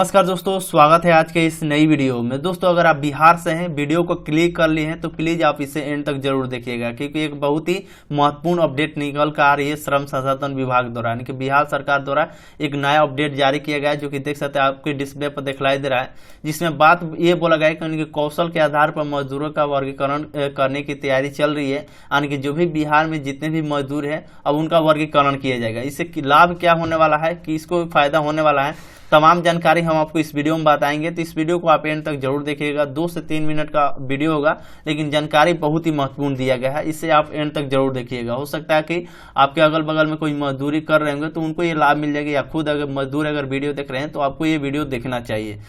नमस्कार दोस्तों, स्वागत है आज के इस नई वीडियो में। दोस्तों, अगर आप बिहार से हैं, वीडियो को क्लिक कर लिए हैं तो प्लीज़ आप इसे एंड तक जरूर देखिएगा, क्योंकि एक बहुत ही महत्वपूर्ण अपडेट निकल कर आ रही है श्रम संसाधन विभाग द्वारा, यानी कि बिहार सरकार द्वारा एक नया अपडेट जारी किया गया है, जो कि देख सकते हैं आपके डिस्प्ले पर दिखलाई दे रहा है, जिसमें बात ये बोला गया है कि उनके कौशल के आधार पर मजदूरों का वर्गीकरण करने की तैयारी चल रही है। यानी कि जो भी बिहार में जितने भी मजदूर हैं, अब उनका वर्गीकरण किया जाएगा। इससे लाभ क्या होने वाला है, कि इसको फायदा होने वाला है, तमाम जानकारी हम आपको इस वीडियो में बताएंगे। तो इस वीडियो को आप एंड तक जरूर देखिएगा। 2 से 3 मिनट का वीडियो होगा, लेकिन जानकारी बहुत ही महत्वपूर्ण दिया गया है, इससे आप एंड तक जरूर देखिएगा। हो सकता है कि आपके अगल बगल में कोई मजदूरी कर रहे होंगे तो उनको ये लाभ मिल जाएगा, या खुद अगर मजदूर अगर वीडियो देख रहे हैं तो आपको ये वीडियो देखना चाहिए।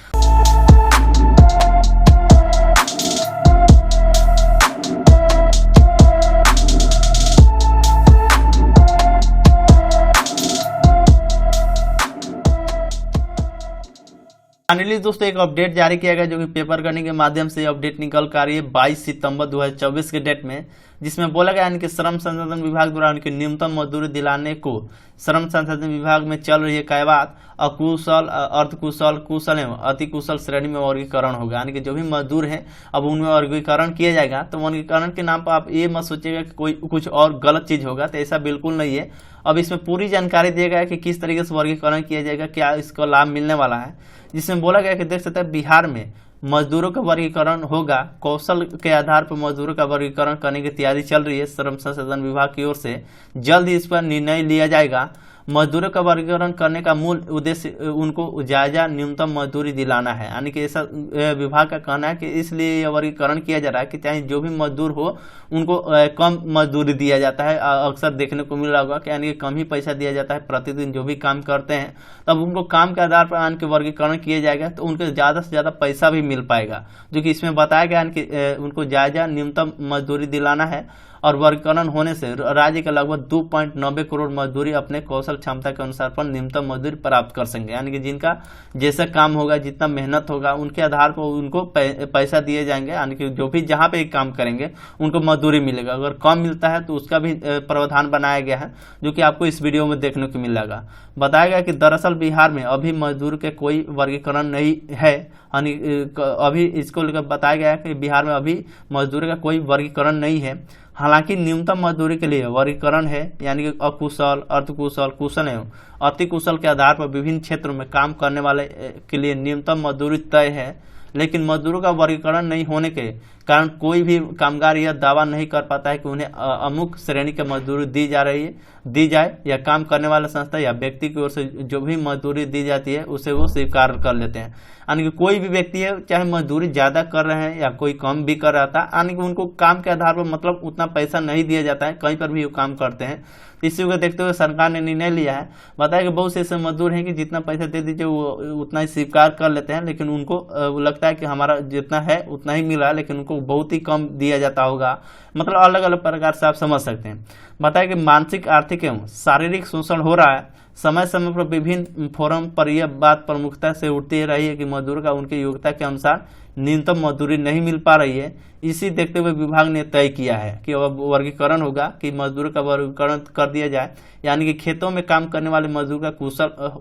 फाइनली दोस्तों, एक अपडेट जारी किया गया, जो कि पेपर करने के माध्यम से अपडेट निकल कर आ रही है 22 सितंबर 2024 के डेट में, जिसमें बोला गया है कि श्रम संसाधन विभाग द्वारा उनकी न्यूनतम मजदूरी दिलाने को श्रम संसाधन विभाग में चल रही है कयावत अकुशल, अर्धकुशल, कुशल एवं अति कुशल श्रेणी में वर्गीकरण होगा। यानी कि जो भी मजदूर हैं अब उनमें वर्गीकरण किया जाएगा। तो वर्गीकरण के नाम पर आप ये मत सोचिएगा कि कोई कुछ और गलत चीज होगा, तो ऐसा बिल्कुल नहीं है। अब इसमें पूरी जानकारी दिया गया है कि किस तरीके से वर्गीकरण किया जाएगा, क्या इसका लाभ मिलने वाला है, जिसमें बोला गया कि देख सकते हैं बिहार में मजदूरों का वर्गीकरण होगा। कौशल के आधार पर मजदूरों का वर्गीकरण करने की तैयारी चल रही है श्रम संसाधन विभाग की ओर से। जल्द ही इस पर निर्णय लिया जाएगा। मजदूरों का वर्गीकरण करने का मूल उद्देश्य उनको जायजा न्यूनतम मजदूरी दिलाना है। यानी कि ऐसा विभाग का कहना है कि इसलिए यह वर्गीकरण किया जा रहा है कि चाहे जो भी मजदूर हो उनको कम मजदूरी दिया जाता है। अक्सर देखने को मिल रहा होगा कि यानी कि कम ही पैसा दिया जाता है प्रतिदिन जो भी काम करते हैं, तब उनको काम के आधार पर यानी कि वर्गीकरण किया जाएगा तो उनको ज़्यादा से ज़्यादा पैसा भी मिल पाएगा, जो कि इसमें बताया गया कि उनको जायजा न्यूनतम मजदूरी दिलाना है। और वर्गीकरण होने से राज्य के लगभग 2.90 करोड़ मजदूरी अपने कौशल क्षमता के अनुसार पर न्यूनतम मजदूरी प्राप्त कर सकेंगे। यानी कि जिनका जैसा काम होगा, जितना मेहनत होगा, उनके आधार पर उनको पैसा दिए जाएंगे। यानी कि जो भी जहाँ पे काम करेंगे उनको मजदूरी मिलेगा। अगर कम मिलता है तो उसका भी प्रावधान बनाया गया है, जो कि आपको इस वीडियो में देखने को मिलेगा। बताया गया कि दरअसल बिहार में अभी मजदूर के कोई वर्गीकरण नहीं है। यानी अभी इसको लेकर बताया गया है कि बिहार में अभी मजदूर का कोई वर्गीकरण नहीं है। हालांकि न्यूनतम मजदूरी के लिए वर्गीकरण है, यानी कि अकुशल, अर्धकुशल, कुशल एवं अति कुशल के आधार पर विभिन्न क्षेत्रों में काम करने वाले के लिए न्यूनतम मजदूरी तय है। लेकिन मजदूरों का वर्गीकरण नहीं होने के कारण कोई भी कामगार यह दावा नहीं कर पाता है कि उन्हें अमुक श्रेणी की मजदूरी दी जाए, या काम करने वाला संस्था या व्यक्ति की ओर से जो भी मजदूरी दी जाती है उसे वो स्वीकार कर लेते हैं। यानी कि कोई भी व्यक्ति है, चाहे मजदूरी ज्यादा कर रहे हैं या कोई कम भी कर रहा था, यानी कि उनको काम के आधार पर मतलब उतना पैसा नहीं दिया जाता है, कहीं पर भी वो काम करते हैं। इसी को देखते हुए सरकार ने निर्णय लिया है। बताया कि बहुत से ऐसे मजदूर हैं कि जितना पैसा दे दीजिए वो उतना ही स्वीकार कर लेते हैं, लेकिन उनको लगता है कि हमारा जितना है उतना ही मिल रहा है, लेकिन उनको बहुत ही कम दिया जाता होगा। मतलब अलग अलग प्रकार से आप समझ सकते हैं। बताया कि मानसिक, आर्थिक एवं शारीरिक शोषण हो रहा है। समय समय पर विभिन्न फोरम पर यह बात प्रमुखता से उठती रही है कि मजदूर का उनकी योग्यता के अनुसार न्यूनतम मजदूरी नहीं मिल पा रही है। इसी देखते हुए विभाग ने तय किया है कि अब वर्गीकरण होगा, कि मजदूर का वर्गीकरण कर दिया जाए। यानी कि खेतों में काम करने वाले मजदूर का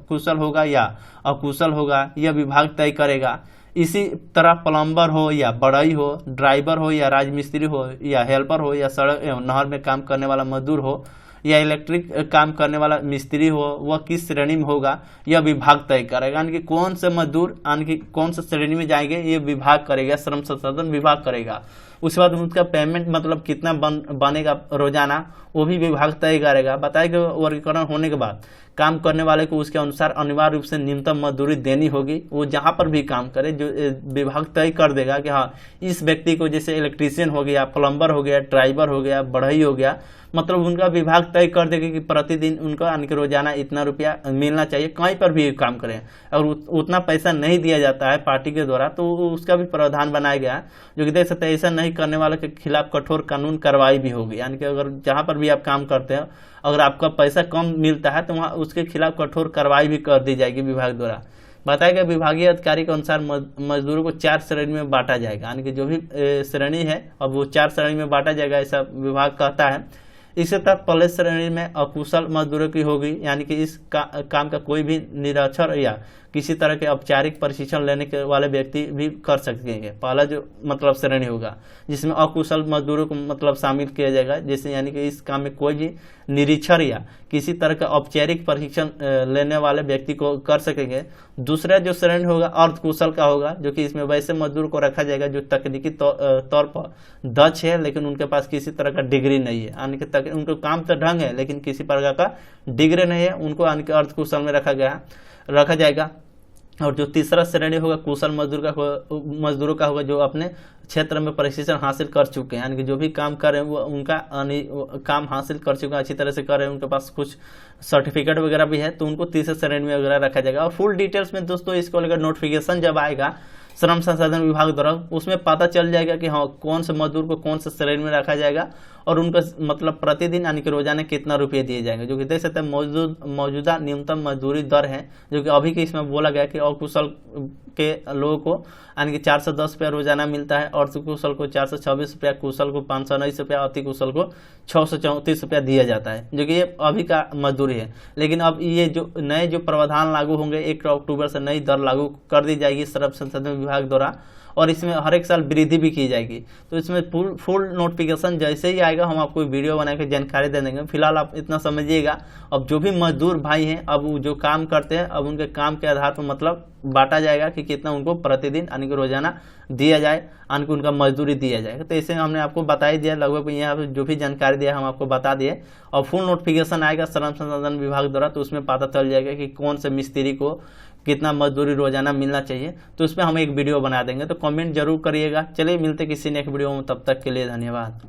कुशल होगा या अकुशल होगा, यह विभाग तय करेगा। इसी तरह प्लम्बर हो या बढ़ई हो, ड्राइवर हो या राजमिस्त्री हो या हेल्पर हो, या सड़क एवं नहर में काम करने वाला मजदूर हो या इलेक्ट्रिक काम करने वाला मिस्त्री हो, वह किस श्रेणी में होगा यह विभाग तय करेगा। यानी कि कौन से मजदूर यानी कि कौन सा श्रेणी में जाएंगे ये विभाग करेगा, श्रम संसाधन विभाग करेगा। उसके बाद उनका पेमेंट मतलब कितना बनेगा रोजाना, वो भी विभाग तय करेगा। बताया कि वर्गीकरण होने के बाद काम करने वाले को उसके अनुसार अनिवार्य रूप से न्यूनतम मजदूरी देनी होगी। वो जहां पर भी काम करे, जो विभाग तय कर देगा कि हाँ इस व्यक्ति को, जैसे इलेक्ट्रीशियन हो गया, प्लम्बर हो गया, ड्राइवर हो गया, बढ़ई हो गया, मतलब उनका विभाग तय कर देगा कि प्रतिदिन उनको यानी कि रोजाना इतना रुपया मिलना चाहिए, कहीं पर भी काम करें। और उतना पैसा नहीं दिया जाता है पार्टी के द्वारा, तो उसका भी प्रावधान बनाया गया, जो कि देख सकते हैं ऐसा नहीं करने वालों के खिलाफ कठोर कानून कार्रवाई भी होगी। यानी कि अगर जहां पर भी आप काम करते हैं, अगर आपका पैसा कम मिलता है तो वहाँ उसके खिलाफ कठोर कार्रवाई भी कर दी जाएगी विभाग द्वारा। बताया गया विभागीय अधिकारी के अनुसार मजदूरों को 4 श्रेणी में बांटा जाएगा। यानी कि जो भी श्रेणी है अब वो 4 श्रेणी में बांटा जाएगा, ऐसा विभाग कहता है। इसके तहत पहले श्रेणी में अकुशल मजदूरों की होगी, यानी कि इस काम का कोई भी निरक्षर या किसी तरह के औपचारिक प्रशिक्षण लेने के वाले व्यक्ति भी कर सकेंगे। पहला जो मतलब श्रेणी होगा जिसमें अकुशल मजदूरों को मतलब शामिल किया जाएगा, जैसे यानी कि इस काम में कोई भी निरीक्षर या किसी तरह का औपचारिक प्रशिक्षण लेने वाले व्यक्ति को कर सकेंगे। दूसरा जो श्रेणी होगा अर्धकुशल का होगा, जो कि इसमें वैसे मजदूर को रखा जाएगा जो तकनीकी तौर पर दक्ष है लेकिन उनके पास किसी तरह का डिग्री नहीं है, यानी कि उनको काम तो ढंग है लेकिन किसी प्रकार का डिग्री नहीं है, उनको यानी कि अर्धकुशल में रखा जाएगा। और जो तीसरा श्रेणी होगा कुशल मजदूरों का होगा, जो अपने क्षेत्र में प्रशिक्षण हासिल कर चुके हैं, यानी कि जो भी काम कर रहे हैं वो उनका काम हासिल कर चुके हैं, अच्छी तरह से कर रहे हैं, उनके पास कुछ सर्टिफिकेट वगैरह भी है, तो उनको तीसरे श्रेणी में वगैरह रखा जाएगा। और फुल डिटेल्स में दोस्तों इसको लेकर नोटिफिकेशन जब आएगा श्रम संसाधन विभाग द्वारा, उसमें पता चल जाएगा कि हाँ कौन से मजदूर को कौन से श्रेणी में रखा जाएगा और उनका मतलब प्रतिदिन यानी कि रोजाना कितना रुपये दिए जाएंगे। जो कि देख सकते हैं मौजूदा न्यूनतम मजदूरी दर है, जो कि अभी के इसमें बोला गया कि अकुशल के लोगों को यानी कि 410 रुपया रोजाना मिलता है, अर्धकुशल को 426 रुपया, कुशल को 519 रुपया, अति कुशल को 634 रुपया दिया जाता है, जो कि ये अभी का मजदूरी है। लेकिन अब ये जो नए जो प्रावधान लागू होंगे 1 अक्टूबर से नई दर लागू कर दी जाएगी श्रम संसाधन विभाग द्वारा, और इसमें हर एक साल वृद्धि भी की जाएगी। तो इसमें फुल नोटिफिकेशन जैसे ही आएगा हम आपको वीडियो बना के जानकारी दे देंगे। फिलहाल आप इतना समझिएगा, अब जो भी मजदूर भाई हैं अब वो जो काम करते हैं अब उनके काम के आधार पर मतलब बांटा जाएगा कि कितना उनको प्रतिदिन यानी कि रोजाना दिया जाए, यानी कि उनका मजदूरी दिया जाएगा। तो इसे हमने आपको बता ही दिया, लगभग यहाँ पर जो भी जानकारी दिया हम आपको बता दिए। और फुल नोटिफिकेशन आएगा श्रम संसाधन विभाग द्वारा, तो उसमें पता चल जाएगा कि कौन से मिस्त्री को कितना मजदूरी रोजाना मिलना चाहिए, तो उसमें हम एक वीडियो बना देंगे। तो कमेंट जरूर करिएगा। चलिए मिलते किसी नेक्स्ट वीडियो में, तब तक के लिए धन्यवाद।